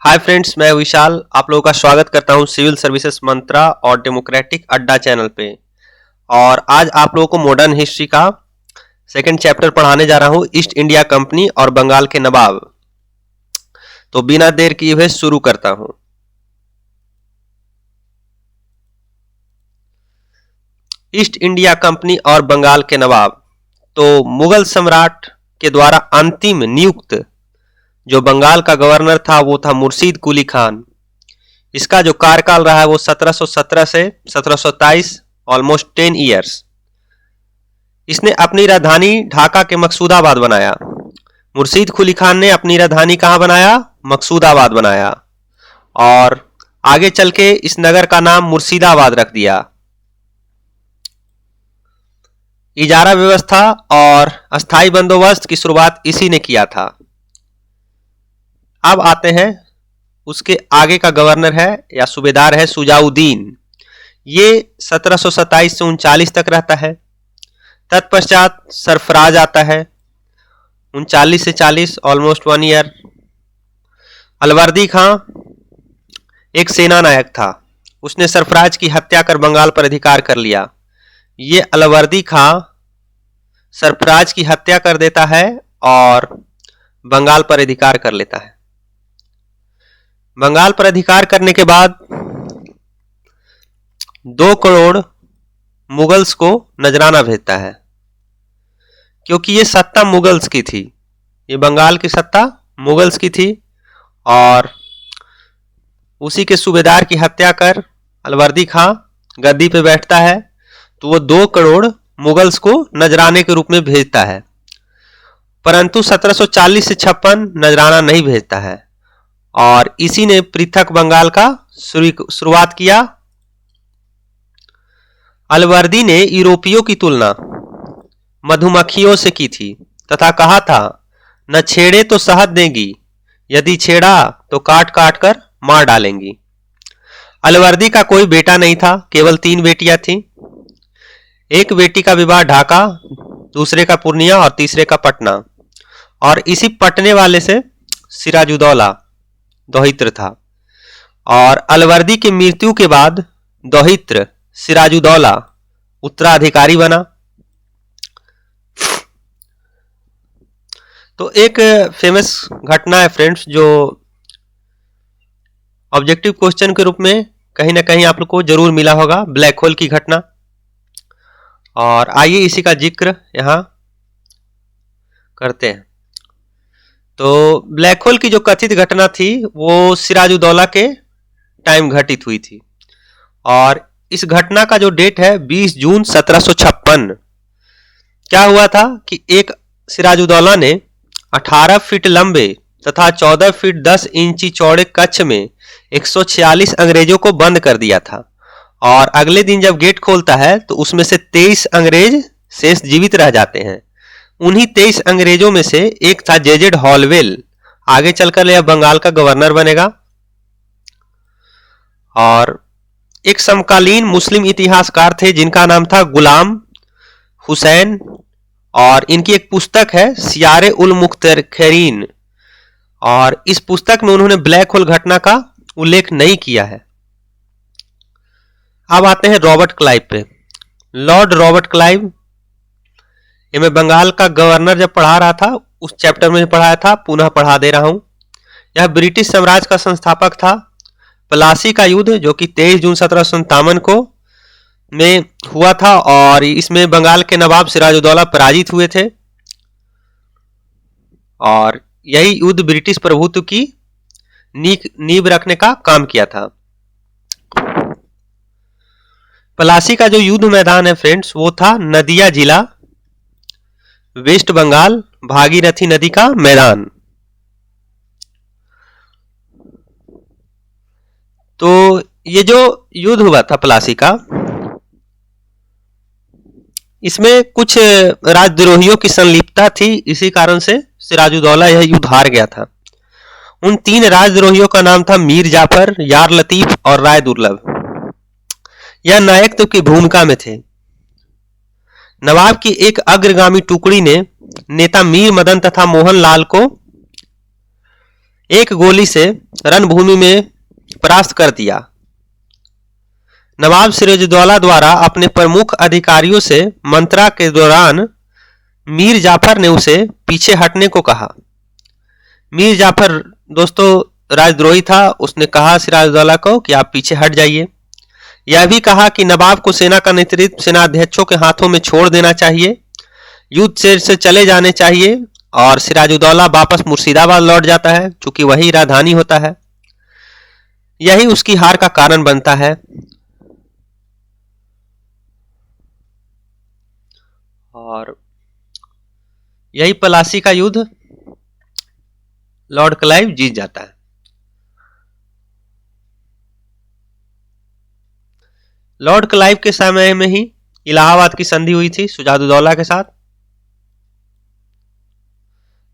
Hi friends, मैं विशाल आप लोगों का स्वागत करता हूं सिविल सर्विसेज मंत्रा और डेमोक्रेटिक अड्डा चैनल पे। और आज आप लोगों को मॉडर्न हिस्ट्री का सेकंड चैप्टर पढ़ाने जा रहा हूं, ईस्ट इंडिया कंपनी और बंगाल के नवाब। तो बिना देर किए हुए शुरू करता हूं। ईस्ट इंडिया कंपनी और बंगाल के नवाब। तो मुगल सम्राट के द्वारा अंतिम नियुक्त जो बंगाल का गवर्नर था वो था मुर्शीद कुली खान। इसका जो कार्यकाल रहा है वो 1717 से 1727, ऑलमोस्ट 10 ईयर्स। इसने अपनी राजधानी ढाका के मकसूदाबाद बनाया। मुर्शीद कुली खान ने अपनी राजधानी कहां बनाया? मकसूदाबाद बनाया। और आगे चल के इस नगर का नाम मुर्शिदाबाद रख दिया। इजारा व्यवस्था और अस्थाई बंदोबस्त की शुरुआत इसी ने किया था। अब आते हैं, उसके आगे का गवर्नर है या सूबेदार है सुजाउद्दीन। ये 1727 से 39 तक रहता है। तत्पश्चात सरफराज आता है 39 से 40, ऑलमोस्ट 1 ईयर। अलवर्दी खां एक सेना नायक था, उसने सरफराज की हत्या कर बंगाल पर अधिकार कर लिया। ये अलवर्दी खां सरफराज की हत्या कर देता है और बंगाल पर अधिकार कर लेता है। बंगाल पर अधिकार करने के बाद 2 करोड़ मुगल्स को नजराना भेजता है, क्योंकि ये सत्ता मुगल्स की थी। ये बंगाल की सत्ता मुगल्स की थी और उसी के सूबेदार की हत्या कर अलवर्दी खां गद्दी पे बैठता है, तो वो 2 करोड़ मुगल्स को नजराने के रूप में भेजता है। परंतु 1740 से 56 नजराना नहीं भेजता है और इसी ने पृथक बंगाल का शुरुआत किया। अलवर्दी ने यूरोपियों की तुलना मधुमक्खियों से की थी तथा कहा था, न छेड़े तो शहद देंगी, यदि छेड़ा तो काट काट कर मार डालेंगी। अलवर्दी का कोई बेटा नहीं था, केवल 3 बेटियां थीं। एक बेटी का विवाह ढाका, दूसरे का पूर्णिया और तीसरे का पटना। और इसी पटने वाले से सिराजुद्दौला दोहित्र था। और अलवर्दी की मृत्यु के बाद दोहित्र सिराजुद्दौला उत्तराधिकारी बना। तो एक फेमस घटना है फ्रेंड्स, जो ऑब्जेक्टिव क्वेश्चन के रूप में कहीं ना कहीं आप लोग को जरूर मिला होगा, ब्लैक होल की घटना। और आइए इसी का जिक्र यहां करते हैं। तो ब्लैक होल की जो कथित घटना थी वो सिराजुद्दौला के टाइम घटित हुई थी। और इस घटना का जो डेट है 20 जून 1756। क्या हुआ था कि एक सिराजुद्दौला ने 18 फीट लंबे तथा 14 फीट 10 इंची चौड़े कक्ष में 146 अंग्रेजों को बंद कर दिया था। और अगले दिन जब गेट खोलता है तो उसमें से 23 अंग्रेज शेष जीवित रह जाते हैं। उन्हीं 23 अंग्रेजों में से एक था जेजेड हॉलवेल। आगे चलकर यह बंगाल का गवर्नर बनेगा। और एक समकालीन मुस्लिम इतिहासकार थे जिनका नाम था गुलाम हुसैन, और इनकी एक पुस्तक है सियारे उल मुख्तरीन। और इस पुस्तक में उन्होंने ब्लैक होल घटना का उल्लेख नहीं किया है। अब आते हैं रॉबर्ट क्लाइव पे। लॉर्ड रॉबर्ट क्लाइव, ये मैं बंगाल का गवर्नर जब पढ़ा रहा था उस चैप्टर में पढ़ाया था, पुनः पढ़ा दे रहा हूं। यह ब्रिटिश साम्राज्य का संस्थापक था। प्लासी का युद्ध जो कि 23 जून 1757 को में हुआ था और इसमें बंगाल के नवाब सिराजुद्दौला पराजित हुए थे। और यही युद्ध ब्रिटिश प्रभुत्व की नींव रखने का काम किया था। प्लासी का जो युद्ध मैदान है फ्रेंड्स वो था नदिया जिला, वेस्ट बंगाल, भागीरथी नदी का मैदान। तो ये जो युद्ध हुआ था प्लासी का, इसमें कुछ राजद्रोहियों की संलिप्तता थी। इसी कारण से सिराजुद्दौला यह युद्ध हार गया था। उन 3 राजद्रोहियों का नाम था मीर जाफर, यार लतीफ और राय दुर्लभ। यह नायकत्व की भूमिका में थे। नवाब की एक अग्रगामी टुकड़ी ने नेता मीर मदन तथा मोहन लाल को एक गोली से रणभूमि में परास्त कर दिया। नवाब सिराजुद्दौला द्वारा अपने प्रमुख अधिकारियों से मंत्रणा के दौरान मीर जाफर ने उसे पीछे हटने को कहा। मीर जाफर दोस्तों राजद्रोही था, उसने कहा सिराजुद्दौला को कि आप पीछे हट जाइए। यह भी कहा कि नवाब को सेना का नेतृत्व सेनाध्यक्षों के हाथों में छोड़ देना चाहिए, युद्ध से चले जाने चाहिए और सिराजुद्दौला वापस मुर्शिदाबाद लौट जाता है, चूंकि वही राजधानी होता है। यही उसकी हार का कारण बनता है। और यही पलासी का युद्ध लॉर्ड क्लाइव जीत जाता है। लॉर्ड क्लाइव के समय में ही इलाहाबाद की संधि हुई थी सिराजुद्दौला के साथ।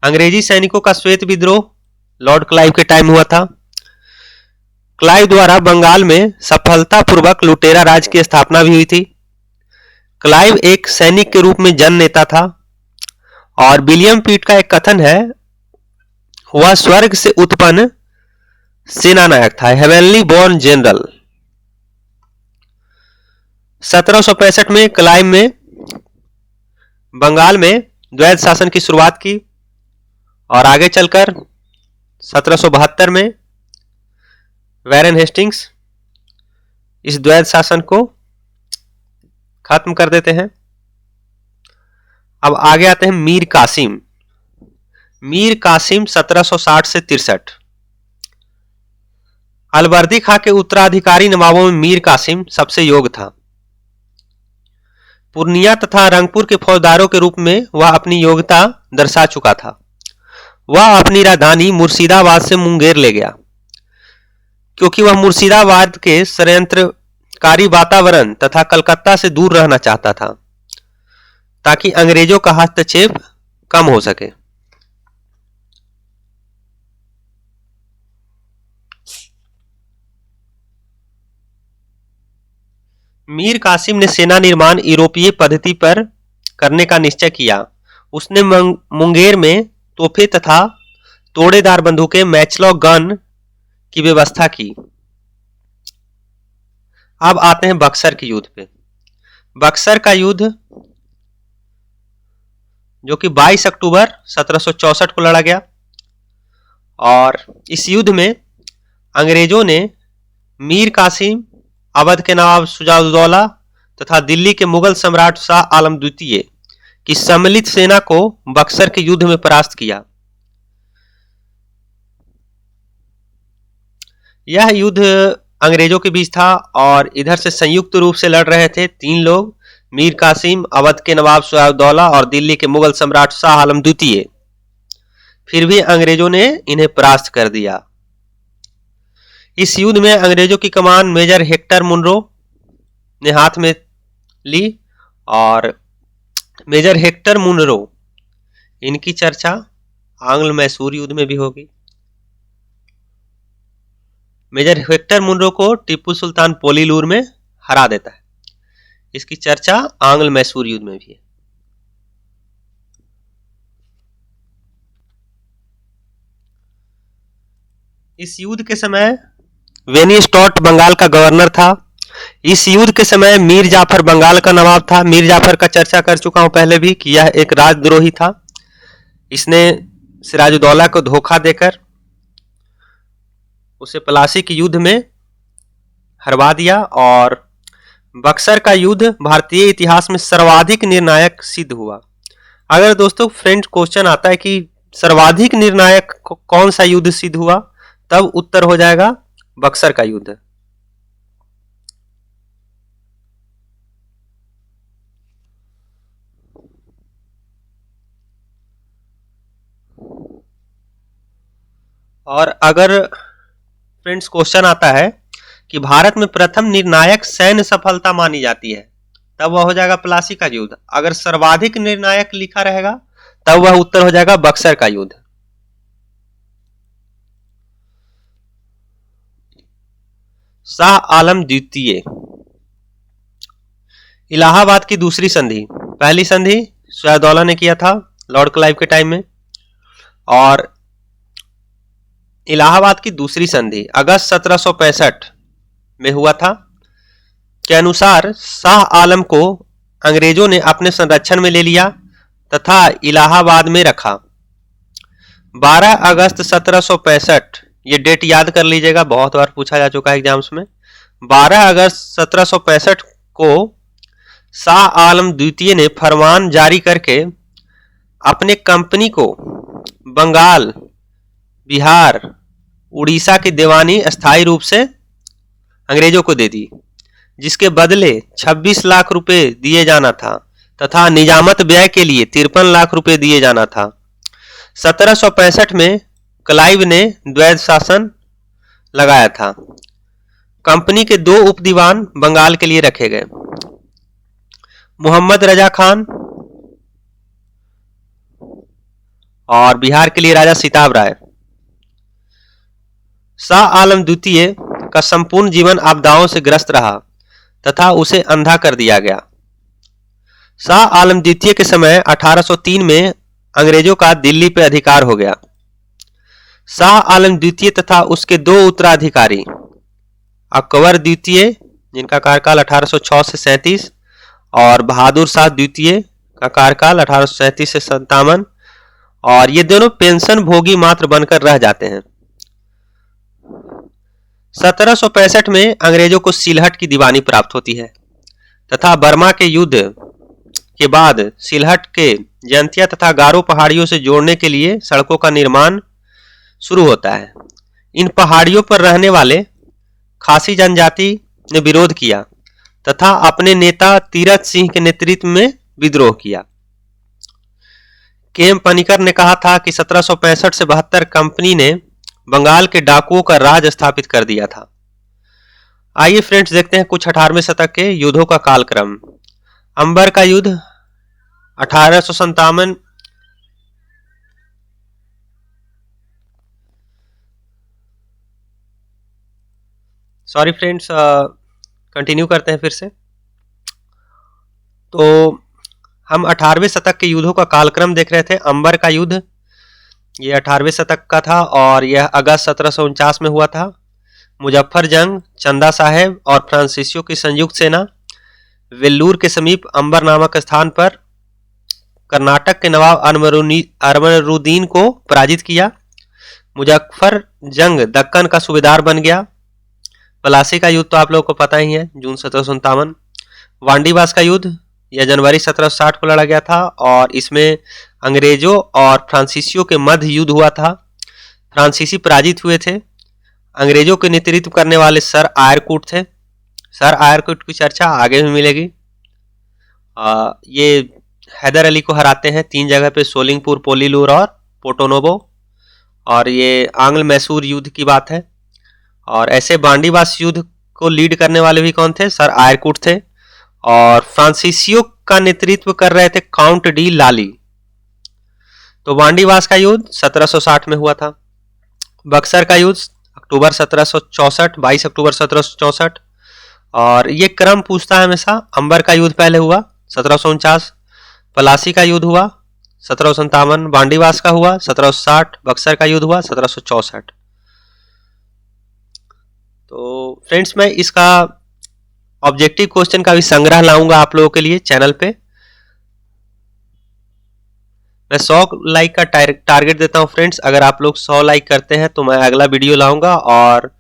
अंग्रेजी सैनिकों का श्वेत विद्रोह लॉर्ड क्लाइव के टाइम हुआ था। क्लाइव द्वारा बंगाल में सफलतापूर्वक लुटेरा राज की स्थापना भी हुई थी। क्लाइव एक सैनिक के रूप में जन नेता था और विलियम पीट का एक कथन है, वह स्वर्ग से उत्पन्न सेना नायक था, हेवनली बोर्न जनरल। 1765 में क्लाइव में बंगाल में द्वैध शासन की शुरुआत की और आगे चलकर 1772 में वैरन हेस्टिंग्स इस द्वैध शासन को खत्म कर देते हैं। अब आगे आते हैं मीर कासिम। मीर कासिम 1760 से 63। अलवर्दी खां के उत्तराधिकारी नवाबों में मीर कासिम सबसे योग्य था। पूर्णिया तथा रंगपुर के फौजदारों के रूप में वह अपनी योग्यता दर्शा चुका था। वह अपनी राजधानी मुर्शिदाबाद से मुंगेर ले गया, क्योंकि वह मुर्शिदाबाद के षड्यंत्रकारी वातावरण तथा कलकत्ता से दूर रहना चाहता था, ताकि अंग्रेजों का हस्तक्षेप कम हो सके। मीर कासिम ने सेना निर्माण यूरोपीय पद्धति पर करने का निश्चय किया। उसने मुंगेर में तोफे तथा तोड़ेदार बंदूकें मैचलॉक गन की व्यवस्था की। अब आते हैं बक्सर के युद्ध पे। बक्सर का युद्ध जो कि 22 अक्टूबर 1764 को लड़ा गया और इस युद्ध में अंग्रेजों ने मीर कासिम, अवध के नवाब सिराजुद्दौला तथा दिल्ली के मुगल सम्राट शाह आलम द्वितीय की सम्मिलित सेना को बक्सर के युद्ध में परास्त किया। यह युद्ध अंग्रेजों के बीच था और इधर से संयुक्त रूप से लड़ रहे थे 3 लोग, मीर कासिम, अवध के नवाब सिराजुद्दौला और दिल्ली के मुगल सम्राट शाह आलम द्वितीय। फिर भी अंग्रेजों ने इन्हें परास्त कर दिया। इस युद्ध में अंग्रेजों की कमान मेजर हेक्टर मुनरो ने हाथ में ली और मेजर हेक्टर मुनरो, इनकी चर्चा आंग्ल मैसूर युद्ध में भी होगी। मेजर हेक्टर मुनरो को टीपू सुल्तान पोलीलूर में हरा देता है। इसकी चर्चा आंग्ल मैसूर युद्ध में भी है। इस युद्ध के समय वेनी स्टॉट बंगाल का गवर्नर था। इस युद्ध के समय मीर जाफर बंगाल का नवाब था। मीर जाफर का चर्चा कर चुका हूं पहले भी कि यह एक राजद्रोही था। इसने सिराजुद्दौला को धोखा देकर उसे पलासी के युद्ध में हरवा दिया और बक्सर का युद्ध भारतीय इतिहास में सर्वाधिक निर्णायक सिद्ध हुआ। अगर दोस्तों फ्रेंड क्वेश्चन आता है कि सर्वाधिक निर्णायक कौन सा युद्ध सिद्ध हुआ, तब उत्तर हो जाएगा बक्सर का युद्ध। और अगर फ्रेंड्स क्वेश्चन आता है कि भारत में प्रथम निर्णायक सैन्य सफलता मानी जाती है, तब वह हो जाएगा प्लासी का युद्ध। अगर सर्वाधिक निर्णायक लिखा रहेगा तब वह उत्तर हो जाएगा बक्सर का युद्ध। शाह आलम द्वितीय। इलाहाबाद की दूसरी संधि। पहली संधि सिराजुद्दौला ने किया था लॉर्ड क्लाइव के टाइम में, और इलाहाबाद की दूसरी संधि अगस्त 1765 में हुआ था के अनुसार शाह आलम को अंग्रेजों ने अपने संरक्षण में ले लिया तथा इलाहाबाद में रखा। 12 अगस्त 1765, ये डेट याद कर लीजिएगा, बहुत बार पूछा जा चुका है एग्जाम्स में। 12 अगस्त 1765 को शाह आलम द्वितीय ने फरमान जारी करके अपने कंपनी को बंगाल, बिहार, उड़ीसा की दीवानी अस्थायी रूप से अंग्रेजों को दे दी, जिसके बदले 26 लाख रुपए दिए जाना था तथा निजामत व्यय के लिए 53 लाख रुपए दिए जाना था। 1765 में क्लाइव ने द्वैध शासन लगाया था। कंपनी के 2 उप दीवान बंगाल के लिए रखे गए, मोहम्मद रजा खान और बिहार के लिए राजा सिताब राय। शाह आलम द्वितीय का संपूर्ण जीवन आपदाओं से ग्रस्त रहा तथा उसे अंधा कर दिया गया। शाह आलम द्वितीय के समय 1803 में अंग्रेजों का दिल्ली पर अधिकार हो गया। शाह आलम द्वितीय तथा उसके 2 उत्तराधिकारी अकबर द्वितीय, जिनका कार्यकाल 1806 से 37, और बहादुर शाह द्वितीय का कार्यकाल 1837 से 57, और ये दोनों पेंशन भोगी मात्र बनकर रह जाते हैं। 1765 में अंग्रेजों को सिलहट की दीवानी प्राप्त होती है तथा बर्मा के युद्ध के बाद सिलहट के जयंतिया तथा गारो पहाड़ियों से जोड़ने के लिए सड़कों का निर्माण शुरू होता है। इन पहाड़ियों पर रहने वाले खासी जनजाति ने विरोध किया तथा अपने नेता तीरथ सिंह के नेतृत्व में विद्रोह किया। के एम पनिकर ने कहा था कि 1765 से 72 कंपनी ने बंगाल के डाकुओं का राज स्थापित कर दिया था। आइए फ्रेंड्स देखते हैं कुछ 18वें शतक के युद्धों का कालक्रम। अंबर का युद्ध 1857, सॉरी फ्रेंड्स, कंटिन्यू करते हैं फिर से। तो हम 18वें शतक के युद्धों का कालक्रम देख रहे थे। अंबर का युद्ध ये 18वें शतक का था और यह अगस्त 1749 में हुआ था। मुजफ्फर जंग, चंदा साहेब और फ्रांसीसियों की संयुक्त सेना वेल्लूर के समीप अंबर नामक स्थान पर कर्नाटक के नवाब अमरुद्दीन को पराजित किया। मुजफ्फर जंग दक्कन का सूबेदार बन गया। पलासी का युद्ध तो आप लोगों को पता ही है, जून 1757। वांडीवास का युद्ध यह जनवरी 1760 को लड़ा गया था और इसमें अंग्रेजों और फ्रांसीसियों के मध्य युद्ध हुआ था। फ्रांसीसी पराजित हुए थे। अंग्रेजों के नेतृत्व करने वाले सर आयरकूट थे। सर आयरकूट की चर्चा आगे भी मिलेगी। ये हैदर अली को हराते हैं 3 जगह पे, सोलिंगपुर, पोलीलूर और पोर्टोनोवो, और ये आंग्ल मैसूर युद्ध की बात है। और ऐसे वांडीवास युद्ध को लीड करने वाले भी कौन थे? सर आयरकूट थे। और फ्रांसीसियों का नेतृत्व कर रहे थे काउंट डी लाली। तो वांडीवास का युद्ध 1760 में हुआ था। बक्सर का युद्ध अक्टूबर 1764, 22 अक्टूबर 1764। और ये क्रम पूछता है हमेशा। अंबर का युद्ध पहले हुआ 1749, पलासी का युद्ध हुआ 1757, वांडीवास का हुआ 1760, बक्सर का युद्ध हुआ 1764। तो फ्रेंड्स, मैं इसका ऑब्जेक्टिव क्वेश्चन का भी संग्रह लाऊंगा आप लोगों के लिए चैनल पे। मैं 100 लाइक का टारगेट देता हूं फ्रेंड्स। अगर आप लोग 100 लाइक करते हैं तो मैं अगला वीडियो लाऊंगा और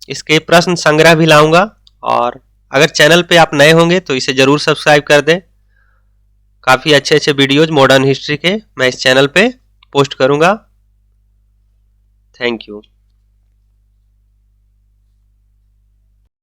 इसके प्रश्न संग्रह भी लाऊंगा। और अगर चैनल पे आप नए होंगे तो इसे जरूर सब्सक्राइब कर दें। काफ़ी अच्छे अच्छे वीडियोज मॉडर्न हिस्ट्री के मैं इस चैनल पे पोस्ट करूंगा। Thank you.